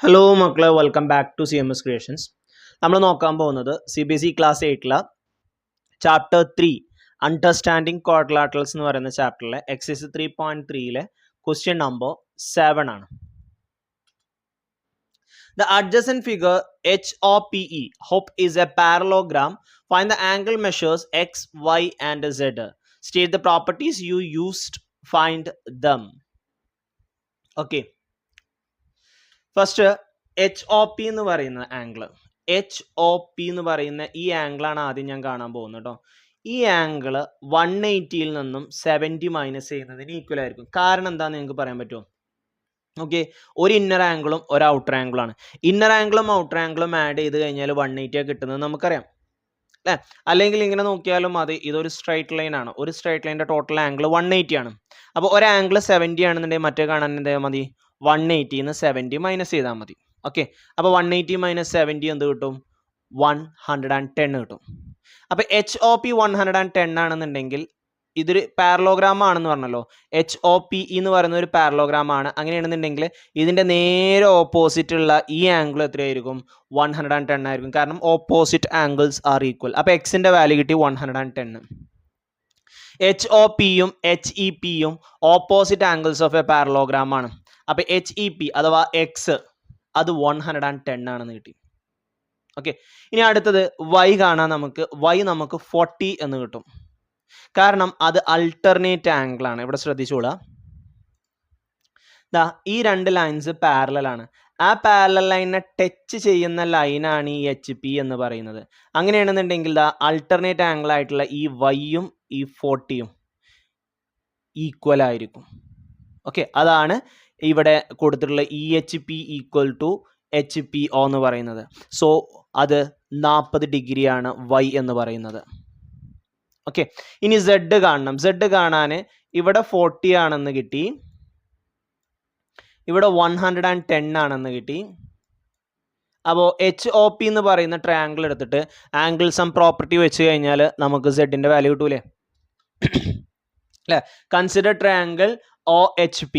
Hello മക്കളെ, welcome back to CMS creations. നമ്മൾ നോക്കാൻ പോകുന്നത് CBSE class 8 chapter 3 understanding quadrilaterals എന്ന് പറയുന്ന ചാപ്റ്ററിലെ എക്സസൈസ് 3.3 ക്വസ്റ്റ്യൻ നമ്പർ 7 ആണ്. The adjacent figure HOPE is a parallelogram. Find the angle measures X, Y and Z. State the properties you used. Find them. Okay. First HOP എന്ന് പറയുന്ന angle, HOP എന്ന് പറയുന്ന ഈ ആംഗിളാണ് ആദ്യം ഞാൻ കാണാൻ പോകുന്നത് കേട്ടോ. ഈ ആംഗിൾ 180 നിന്നും 70 മൈനസ് ചെയ്യുന്നതിന് ഈക്വൽ ആയിരിക്കും. കാരണം എന്താണെന്ന് നിങ്ങൾക്ക് പറയാൻ പറ്റുമോ? ഓക്കെ, ഒരു ഇന്നർ ആംഗിളും ഒരു ഔട്ടർ ആംഗിളാണ്. ഇന്നർ ആംഗിളും ഔട്ടർ ആംഗിളും ആഡ് ചെയ്ത് കഴിഞ്ഞാൽ 180 കിട്ടുന്നത് നമുക്കറിയാം അല്ലേ? അല്ലെങ്കിൽ ഇങ്ങനെ നോക്കിയാലും മതി, ഇതൊരു സ്ട്രൈറ്റ് ലൈൻ ആണ്. ഒരു സ്ട്രൈറ്റ് ലൈനിന്റെ ടോട്ടൽ ആംഗിൾ 180 ആണ്. അപ്പോൾ ഒരു ആംഗിൾ 70 ആണെന്നുണ്ടെങ്കിൽ മറ്റേ കാണാൻ എന്താ മതി? 180 70 മൈനസ് ചെയ്താൽ മതി. ഓക്കെ, അപ്പോൾ 180 മൈനസ് 70 എന്ത് കിട്ടും? 110 കിട്ടും. അപ്പോൾ HOP 110 ആണെന്നുണ്ടെങ്കിൽ ഇതൊരു പാരലോഗ്രാം ആണെന്ന് പറഞ്ഞല്ലോ. HOPE എന്ന് പറയുന്ന ഒരു പാരലോഗ്രാം ആണ്. അങ്ങനെയാണെന്നുണ്ടെങ്കിൽ ഇതിന്റെ നേരെ ഓപ്പോസിറ്റ് ഉള്ള ഈ ആംഗിൾ എത്രയായിരിക്കും? 110 ആയിരിക്കും. കാരണം ഓപ്പോസിറ്റ് ആംഗിൾസ് ആർ ഈക്വൽ. അപ്പോൾ എക്സിന്റെ വാല്യൂ കിട്ടി 110. HOPയും HEPയും opposite angles of a parallelogram ആണ്. അപ്പോൾ HEP അഥവാ എക്സ് അത് 110 ആണെന്ന് കിട്ടി. ഓക്കെ, ഇനി അടുത്തത് Y കാണാൻ നമുക്ക്. Y നമുക്ക് 40 എന്ന് കിട്ടും. കാരണം അത് അൾട്ടർനേറ്റ് ആംഗിൾ ആണ്. ഇവിടെ ശ്രദ്ധിച്ചോളാം, ഈ രണ്ട് ലൈൻസ് പാരലൽ ആണ്. ആ പാരലൽ ലൈനിനെ ടച്ച് ചെയ്യുന്ന ലൈനാണ് ഈ HP എന്ന് പറയുന്നത്. അങ്ങനെയാണെന്നുണ്ടെങ്കിൽ അൾട്ടർനേറ്റ് ആംഗിൾ ആയിട്ടുള്ള ഈ Yയും ഈ 40യും ഈക്വൽ ആയിരിക്കും. ഓക്കെ, അതാണ് ഇവിടെ കൊടുത്തിട്ടുള്ള EHP ഈക്വൽ ടു HPO എന്ന് പറയുന്നത്. സോ അത് 40 ഡിഗ്രിയാണ് Y എന്ന് പറയുന്നത്. ഓക്കെ, ഇനി Z കാണണം. Z കാണാൻ ഇവിടെ 40 ആണെന്ന് കിട്ടി, ഇവിടെ 110 ആണെന്ന് കിട്ടി. അപ്പോൾ HOP എന്ന് പറയുന്ന ട്രയാങ്കിൾ എടുത്തിട്ട് ആംഗിൾ സം പ്രോപ്പർട്ടി വെച്ച് കഴിഞ്ഞാൽ നമുക്ക് Z-ന്റെ വാല്യൂ കിട്ടൂലേ അല്ലേ? Consider triangle OHP.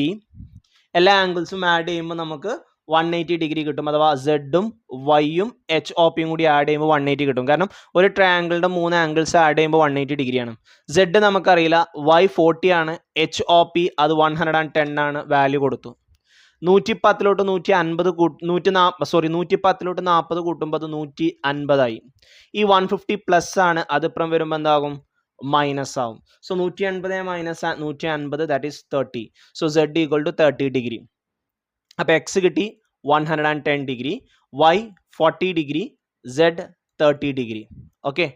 എല്ലാ ആംഗിൾസും ആഡ് ചെയ്യുമ്പോൾ നമുക്ക് 180 ഡിഗ്രി കിട്ടും. അഥവാ Zഉം Yയും HOPയും കൂടി ആഡ് ചെയ്യുമ്പോൾ 180 കിട്ടും. കാരണം ഒരു ട്രയാങ്കിളിന്റെ 3 ആംഗിൾസ് ആഡ് ചെയ്യുമ്പോൾ 180 ഡിഗ്രിയാണ്. Z നമുക്കറിയില്ല, Y 40 ആണ്, HOP അത് 110 ആണ്. വാല്യൂ കൊടുത്തു. 110 കൂട്ടുമ്പോൾ അത് 150 ആയി. ഈ 150 പ്ലസ് ആണ്, അതിപ്പുറം വരുമ്പോൾ എന്താകും? മൈനസ് ആവും. So 180 minus 150 that is 30. So Z equal to 30 degree. അപ്പോൾ എക്സ് കിട്ടി 110 degree, Y 40 degree, Z 30 degree. Okay,